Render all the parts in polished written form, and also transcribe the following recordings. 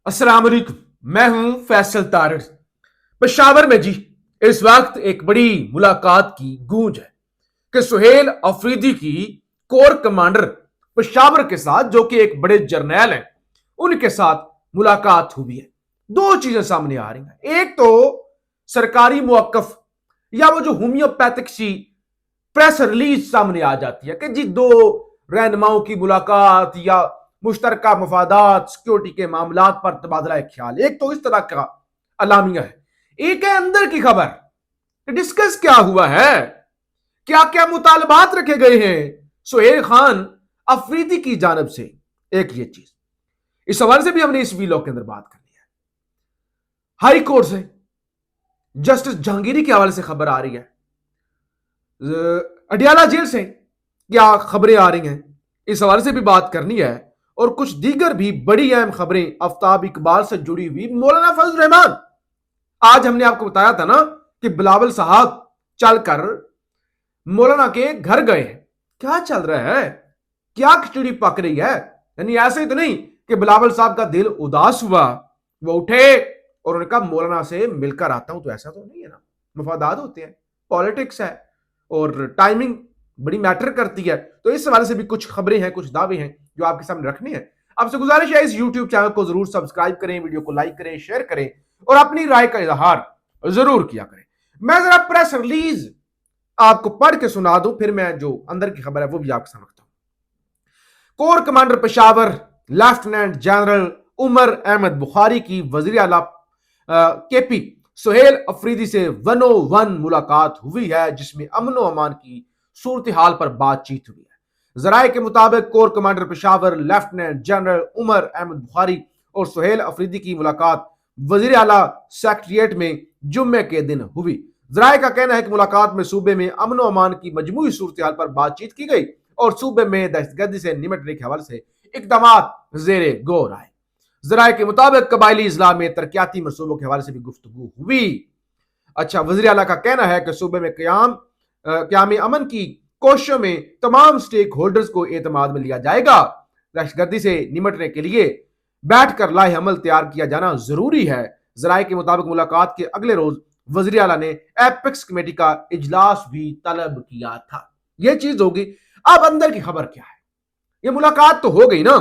अस्सलाम वालेकुम। मैं हूं फैसल तारड़। पेशावर में जी इस वक्त एक बड़ी मुलाकात की गूंज है कि सुहेल अफरीदी की कोर कमांडर पेशावर के साथ, जो कि एक बड़े जर्नैल हैं, उनके साथ मुलाकात हुई है। दो चीजें सामने आ रही हैं। एक तो सरकारी मुवक्कफ या वो जो होम्योपैथिक सी प्रेस रिलीज सामने आ जाती है कि जी दो रहनुमाओं की मुलाकात या मुश्तरका मफादात, सिक्योरिटी के मामला पर तबादला ख्याल। एक तो इस तरह का अलामिया है। एक है अंदर की खबर। डिस्कस क्या हुआ है, क्या क्या मुतालबात रखे गए हैं सुहेल खान अफरीदी की जानब से। एक ये चीज, इस हवाले से भी हमने इस वीलॉग के अंदर बात करनी है। हाई कोर्ट से जस्टिस जहांगीरी के हवाले से खबर आ रही है, अडियाला जेल से क्या खबरें आ रही हैं, इस हवाले से भी बात करनी है। और कुछ दीगर भी बड़ी अहम खबरें आफ्ताब इकबाल से जुड़ी हुई। मौलाना फजल रहमान, आज हमने आपको बताया था ना कि बिलावल साहब चलकर मौलाना के घर गए हैं। क्या चल रहा है, क्या खिचड़ी पक रही है? यानी ऐसे ही तो नहीं कि बिलावल साहब का दिल उदास हुआ, वो उठे और उन्होंने कहा मौलाना से मिलकर आता हूं। तो ऐसा तो नहीं है ना, मफादात होते हैं, पॉलिटिक्स है और टाइमिंग बड़ी मैटर करती है। तो इस हवाले से भी कुछ खबरें हैं, कुछ दावे हैं जो आपके सामने रखने हैं। आपसे गुजारिश है इस यूट्यूब चैनल को जरूर सब्सक्राइब करें, वीडियो को लाइक करें, शेयर करें और अपनी राय का इजहार जरूर किया करें। मैं जरा प्रेस रिलीज आपको पढ़ के सुना दूं, फिर मैं जो अंदर की खबर है वो भी आपके सामने रखता हूं। Corps commander Peshawar lieutenant general Umar Ahmad Bukhari की वजीर आला केपी सुहेल अफरीदी से 101 मुलाकात हुई है, जिसमें अमन व अमान की सूरत हाल पर बातचीत हुई है। जराये के मुताबिक corps commander Peshawar lieutenant general Umar Ahmad Bukhari और सुहेल अफरीदी की मुलाकात वजीर आला सेक्रेटरिएट में जुम्मे के दिन हुई। जराये का कहना है कि मुलाकात में सूबे में अमन व अमान की मजमूई सूरत हाल पर बातचीत की गई और सूबे में दहशतगर्दी से निपटने के हवाले से इकदाम जेरे गौर आए। जराये के मुताबिक कबायली इस्लाम में तरक्याती मनसूबों के हवाले से भी गुफ्तगू हुई। अच्छा, वज़ीर आला का कहना है कि सूबे में क़याम अमन की कोशिशों में तमाम स्टेक होल्डर्स को एतमाद में लिया जाएगा। दहशतगर्दी से निपटने के लिए बैठकर लाहे अमल तैयार किया जाना जरूरी है। जराये के मुताबिक मुलाकात के अगले रोज वज़ीर आला ने एपेक्स कमेटी का इजलास भी तलब किया था। यह चीज होगी। अब अंदर की खबर क्या है? यह मुलाकात तो हो गई ना।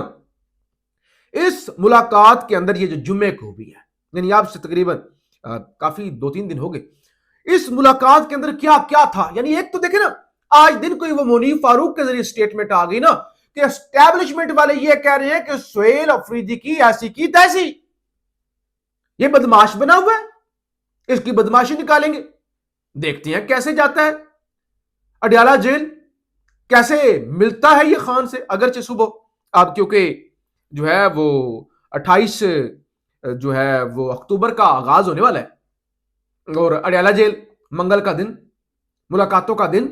इस मुलाकात के अंदर ये जो जुम्मे को भी है, यानी आपसे तकरीबन काफी 2-3 दिन हो गए। इस मुलाकात के अंदर क्या क्या था? यानी एक तो देखे ना, आज दिन को वो मुनीफ फारूक के जरिए स्टेटमेंट आ गई ना कि एस्टैब्लिशमेंट वाले ये कह रहे हैं कि सुहेल अफरीदी की ऐसी की तैसी, ये बदमाश बना हुआ है, इसकी बदमाशी निकालेंगे। देखते हैं कैसे जाता है अडियाला जेल, कैसे मिलता है ये खान से। अगरचे सुबह आप, क्योंकि जो है वो 28 जो है वो अक्टूबर का आगाज होने वाला है और अडियाला जेल मंगल का दिन, मुलाकातों का दिन।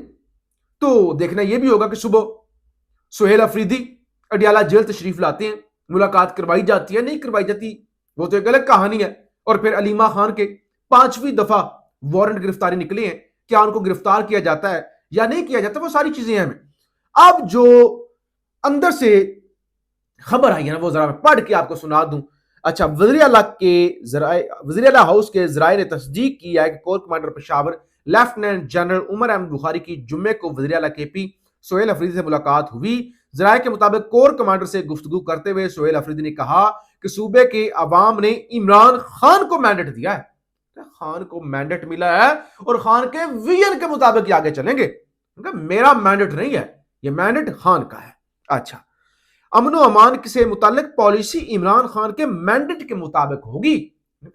तो देखना यह भी होगा कि सुबह सुहेल अफरीदी अडियाला जेल तशरीफ लाते हैं, मुलाकात करवाई जाती है नहीं करवाई जाती, वो तो एक अलग कहानी है। और फिर अलीमा खान के 5वीं दफा वारंट गिरफ्तारी निकले हैं, क्या उनको गिरफ्तार किया जाता है या नहीं किया जाता, वो सारी चीजें हमें। अब जो अंदर से खबर आई है ना, वो जरा मैं पढ़ के आपको सुना दूं। अच्छा, वज़ीर आला हाउस के जराये ने तस्दीक किया है कि corps commander Peshawar lieutenant general Umar Ahmad Bukhari की जुम्मे को वज़ीर आला केपी सुहेल अफरीदी से मुलाकात हुई। जराये के मुताबिक कोर कमांडर से गुफ्तगू करते हुए सुहेल अफरीदी ने कहा कि सूबे के अवाम ने इमरान खान को मैंडेट दिया है। खान को मैंडेट मिला है और खान के विजन के मुताबिक आगे चलेंगे। मेरा मैंडेट नहीं है, यह मैंडेट खान का है। अच्छा, अमनो अमान से मुतालिक पॉलिसी इमरान खान के मैंडेट के मुताबिक होगी।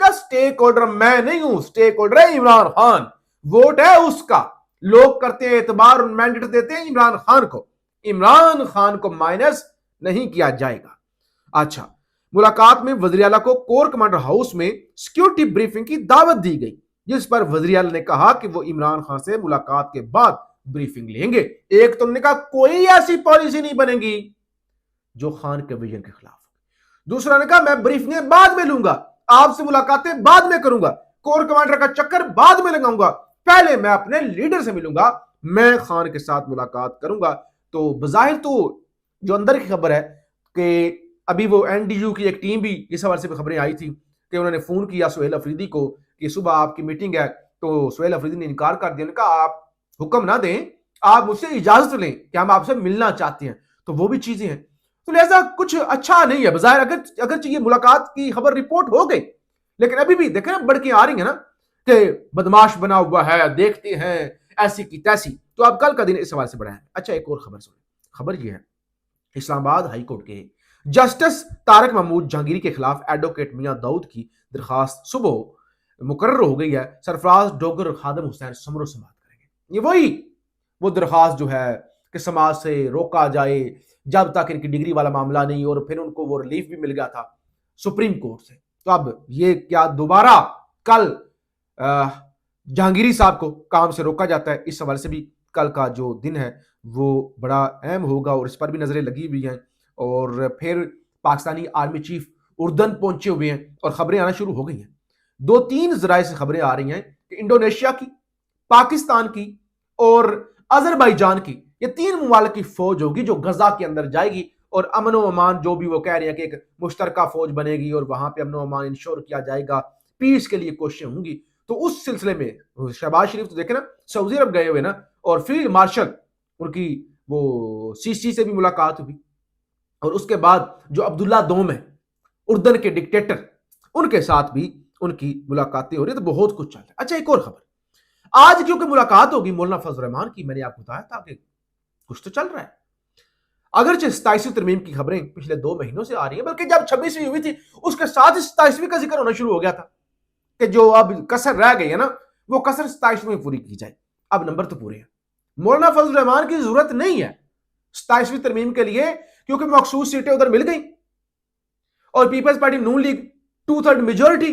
स्टेक होल्डर मैं नहीं हूं, स्टेक होल्डर है इमरान खान, वोट है उसका। लोग करते हैं एतबार, मैंडेट देते हैं इमरान खान को। इमरान खान को माइनस नहीं किया जाएगा। अच्छा, मुलाकात में वज़ीर आला को कोर कमांडर हाउस में सिक्योरिटी ब्रीफिंग की दावत दी गई, जिस पर वज़ीर आला ने कहा कि वो इमरान खान से मुलाकात के बाद ब्रीफिंग लेंगे। एक तो उन्होंने कहा कोई ऐसी पॉलिसी नहीं बनेगी जो खान के विजन के खिलाफ। दूसरा ने कहा मैं ब्रीफिंग बाद में लूंगा, आपसे मुलाकातें बाद में करूंगा, कोर कमांडर का चक्कर बाद में लगाऊंगा, पहले मैं अपने लीडर से मिलूंगा, मैं खान के साथ मुलाकात करूंगा। तो बजाहिर तो जो अंदर की खबर है कि अभी वो एनडीयू की एक टीम भी इस हवाले से भी खबरें आई थी कि उन्होंने फोन किया सुहेल अफरीदी को कि सुबह आपकी मीटिंग है, तो सुहेल अफरीदी ने इनकार कर दिया। उन्होंने कहा आप हुक्म ना दें, आप मुझसे इजाजत लें कि हम आपसे मिलना चाहते हैं। तो वो भी चीजें हैं, तो लिहाजा कुछ अच्छा नहीं है बजाय। अगर अगर ये मुलाकात की खबर रिपोर्ट हो गई, लेकिन अभी भी देखें ना बढ़ के आ रही है ना कि बदमाश बना हुआ है, देखते हैं ऐसी की तैसी। तो अब कल का दिन इस हवाले से बड़ा है। अच्छा, एक और खबर सुने। खबर यह है, इस्लामाबाद हाई कोर्ट के जस्टिस तारक महमूद जहांगीरी के खिलाफ एडवोकेट मियां दाऊद की दरखास्त सुबह मुकर्रर हो गई है। सरफराज डोगर और खादम हुसैन समरो समात करेंगे। ये वही वो दरखास्त जो है कि समाज से रोका जाए जब तक इनकी डिग्री वाला मामला नहीं, और फिर उनको वो रिलीफ भी मिल गया था सुप्रीम कोर्ट से। तो अब ये क्या दोबारा कल जहांगीरी साहब को काम से रोका जाता है? इस हवाले से भी कल का जो दिन है वो बड़ा अहम होगा और इस पर भी नजरें लगी हुई हैं। और फिर पाकिस्तानी आर्मी चीफ उर्दन पहुंचे हुए हैं और खबरें आना शुरू हो गई हैं। दो तीन जराए से खबरें आ रही हैं कि इंडोनेशिया की, पाकिस्तान की और अजरबैजान की, ये तीन मुमालिक की फौज होगी जो गजा के अंदर जाएगी और अमन व अमान, जो भी वो कह रहे हैं कि एक मुश्तरका फौज बनेगी और वहां पे अमन व अमान इंश्योर किया जाएगा, पीस के लिए कोशिशें होंगी। तो उस सिलसिले में शहबाज शरीफ तो देखे ना सऊदी अरब गए हुए ना, और फील्ड मार्शल उनकी वो सीसी से भी मुलाकात हुई, और उसके बाद जो अब्दुल्ला दोम है उर्दन के डिक्टेटर, उनके साथ भी उनकी मुलाकातें हो रही है। तो बहुत कुछ चल रहा है। अच्छा, एक और खबर, आज क्योंकि मुलाकात होगी मौलाना फजल रहमान की, मैंने आपको बताया था कि कुछ तो चल रहा है। अगरचे 27वीं तरमीम की खबरें पिछले 2 महीनों से आ रही है, बल्कि जब 26वीं हुई थी उसके साथ 27वीं का जिक्र होना शुरू हो गया था कि जो अब कसर रह गई है ना, वो कसर 27वीं में पूरी की जाए। अब नंबर तो पूरे हैं। मौलाना फजल रहमान की जरूरत नहीं है 27वीं तरमीम के लिए, क्योंकि मखसूस सीटें उधर मिल गई और पीपल्स पार्टी नून लीग 2/3 मेजोरिटी,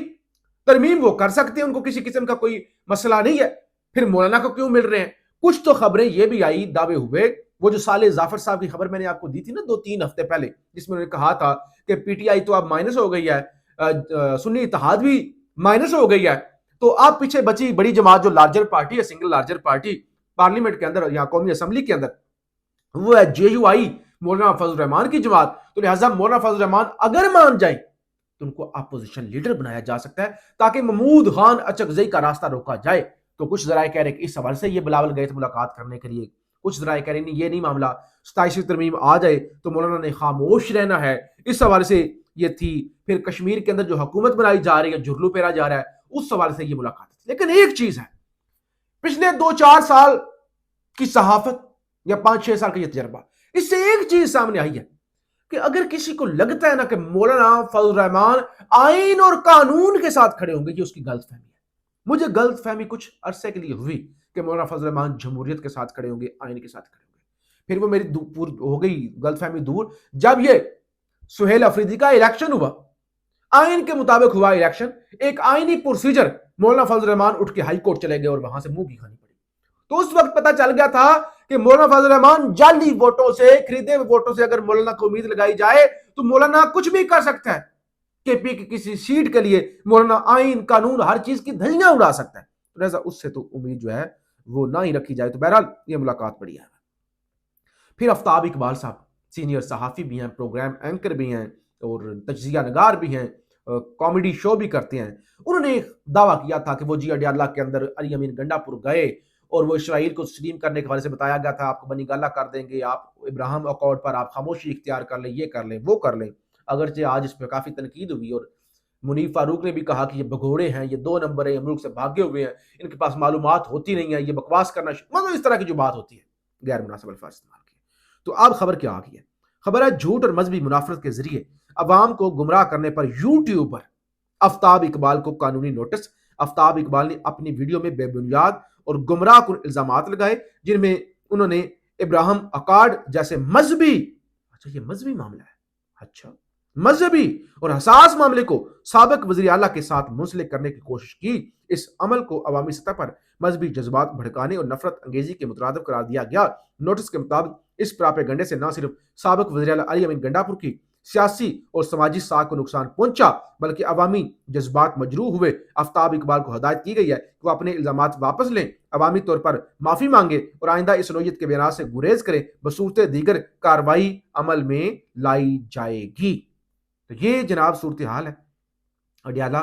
तरमीम वो कर सकते हैं, उनको किसी किस्म का कोई मसला नहीं है। फिर मौलाना को क्यों मिल रहे हैं? कुछ तो खबरें ये भी आई, दावे हुए, वो जो साले जाफर साहब की खबर मैंने आपको दी थी ना 2-3 हफ्ते पहले, जिसमें उन्होंने कहा था कि पीटीआई तो अब माइनस हो गई है, सुन्नी इत्तेहाद भी माइनस हो गई है, तो अब पीछे बची बड़ी जमात जो लार्जर पार्टी है, सिंगल लार्जर पार्टी पार्लियामेंट के अंदर या कौमी असम्बली के अंदर, वो है जेयूआई, मौलाना फजल रहमान की जमात। तो लिहाजा मौलाना फजल रहमान अगर मान जाए तो उनको अपोजिशन लीडर बनाया जा सकता है ताकि महमूद खान अचकजई का रास्ता रोका जाए। तो कुछ जराए कह रहे कि इस हवाले से ये बिलावल गए थे मुलाकात करने के लिए, कुछ जराए कह रहे नहीं, ये नहीं मामला, 27वीं तरमीम आ जाए तो मौलाना ने खामोश रहना है, इस हवाले से ये थी। फिर कश्मीर के अंदर जो हुकूमत बनाई जा रही है, जुर्लू पेरा जा रहा है, उस हवाले से ये मुलाकात थी। लेकिन एक चीज है, पिछले 2-4 साल की सहाफत या 5-6 साल का ये तजर्बा, इससे एक चीज सामने आई है कि अगर किसी को लगता है ना कि मौलाना फजल रहमान आइन और कानून के साथ खड़े होंगे, ये उसकी गलतफहमी है। मुझे गलतफहमी कुछ अरसे के लिए हुई कि मौलाना फजल रहमान जमहूरियत के साथ खड़े होंगे, आइन के साथ खड़े होंगे। फिर वो मेरी हो गई गलतफहमी दूर जब ये सुहेल अफरीदी का इलेक्शन हुआ। आइन के मुताबिक हुआ इलेक्शन, एक आइनी प्रोसीजर, मौलाना फजल रहमान उठ के हाई कोर्ट चले गए और वहां से मुंह की खानी पड़ी। तो उस वक्त पता चल गया था कि मौलाना फजल रहमान जाली वोटों से, खरीदे हुए वोटों से अगर मौलाना को उम्मीद लगाई जाए तो मौलाना कुछ भी कर सकता है। केपी की किसी सीट के लिए मौलाना आइन कानून हर चीज की धज्जियां उड़ा सकता है। तो लिहाजा उससे तो उम्मीद जो है वो ना ही रखी जाए। तो बहरहाल ये मुलाकात बढ़िया है। फिर आफ्ताब इकबाल साहब सीनियर सहाफी भी हैं, प्रोग्राम एंकर भी हैं और तजिया नगार भी हैं, कॉमेडी शो भी करते हैं। उन्होंने दावा किया था कि वो जी अडियाला के अंदर अली अमीन गंडापुर गए और वो इसराइल को तस्लीम करने के हवाले से बताया गया था, आपको बनी गाला कर देंगे, आप इब्राहिम अकॉर्ड पर आप खामोशी इख्तियार कर लें, ये कर लें, वो कर लें। अगरचे आज इस पर काफी तनकीद हुई और मुनीफ फारूक ने भी कहा कि ये भगोड़े हैं, ये 2 नंबर है, ये मुल्क से भागे हुए हैं, इनके पास मालूमात होती नहीं है, ये बकवास करना, मतलब इस तरह की जो बात होती है गैर मुनासिब अल्फाज इस्तेमाल किए। तो अब खबर क्या आ गई है? खबर है झूठ और मजहबी मुनाफरत के जरिए अवाम को गुमराह करने पर यूट्यूबर आफ्ताब इकबाल को कानूनी नोटिस। आफ्ताब इकबाल ने अपनी वीडियो में बेबुनियाद और गुमराह कुन इल्जामात लगाए जिनमें उन्होंने इब्राहिम अकार्ड जैसे मजहबी, अच्छा ये मजहबी मामला है, अच्छा मजहबी और हसास मामले को साबिक वज़ीर आला के साथ मुंसलिक करने की कोशिश की। इस अमल को अवामी सतह पर मजहबी जज्बात भड़काने और नफरत अंगेजी के मुतरादिफ करार दिया गया। नोटिस के मुताबिक इस प्रापेगंडे से न सिर्फ साबिक वज़ीर आला अली अमीन गंडापुर की सियासी और समाजी साख को नुकसान पहुंचा बल्कि अवामी जज्बात मजरूह हुए। आफ्ताब इकबाल को हदायत की गई है कि वह अपने इल्जामात वापस लें, अवामी तौर पर माफी मांगे और आइंदा इस नोयत के बयान से गुरेज करें, बसूरत दीगर कार्रवाई अमल में लाई जाएगी। तो ये जनाब सूरत हाल है अडियाला।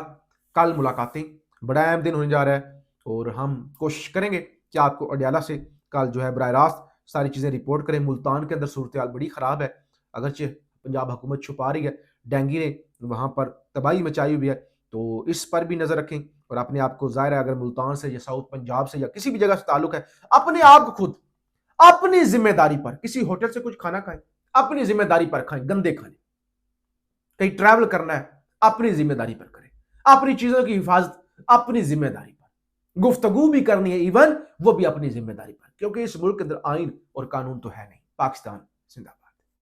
कल मुलाकातें, बड़ा अहम दिन होने जा रहा है और हम कोशिश करेंगे कि आपको अडियाला से कल जो है बराह रास्त सारी चीज़ें रिपोर्ट करें। मुल्तान के अंदर सूरत हाल बड़ी ख़राब है, अगरचे पंजाब हुकूमत छुपा रही है, डेंगू ने वहाँ पर तबाही मचाई हुई है, तो इस पर भी नज़र रखें। और अपने आप को, ज़ाहिर है अगर मुल्तान से या साउथ पंजाब से या किसी भी जगह से ताल्लुक है, अपने आप को खुद अपनी जिम्मेदारी पर किसी होटल से कुछ खाना खाएं, अपनी जिम्मेदारी पर खाएं, गंदे खाने, कहीं ट्रैवल करना है अपनी जिम्मेदारी पर करें, अपनी चीजों की हिफाजत अपनी जिम्मेदारी पर, गुफ्तगू भी करनी है इवन वो भी अपनी जिम्मेदारी पर, क्योंकि इस मुल्क के अंदर आइन और कानून तो है नहीं। पाकिस्तान जिंदाबाद।